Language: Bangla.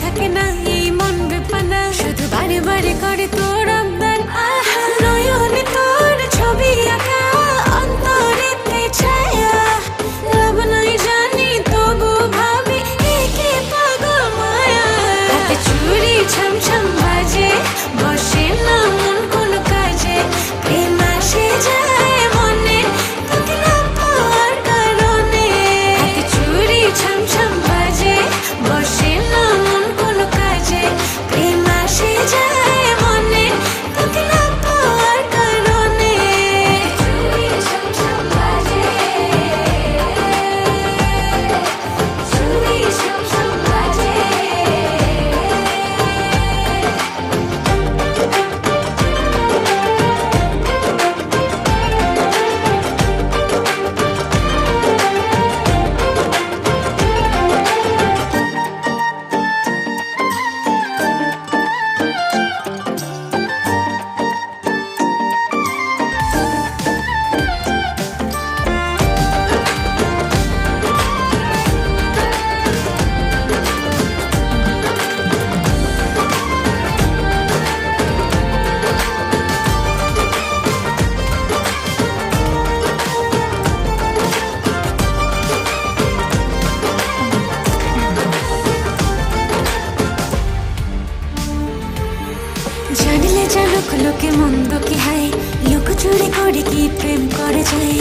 থাকে না এই মন বেপানা, শুধু বারে বারে করে তোর আবদার। নয়নে তোর ছবি আঁকা, অন্তরেতে ছায়া, লাভ নাই জানি তবু ভাবি একে পাগল মায়া। হাতে চুড়ি ছমছম বাজে, বসে না মন কোনো কাজে, প্রেম আসে যায় মনে তোকে না পাওয়ার কারণে। হাতে চুড়ি ছমছম বাজে, বসে না মন কোনো কাজে, প্রেম আসে যায় মনে তোকে না পাওয়ার কারণে। চুড়ি ছমছম বাজে, চুড়ি ছমছম বাজে। জানলে জানুক লোকে মন্দ কি হায়, লোক চুরি করে কি প্রেম করে যায়।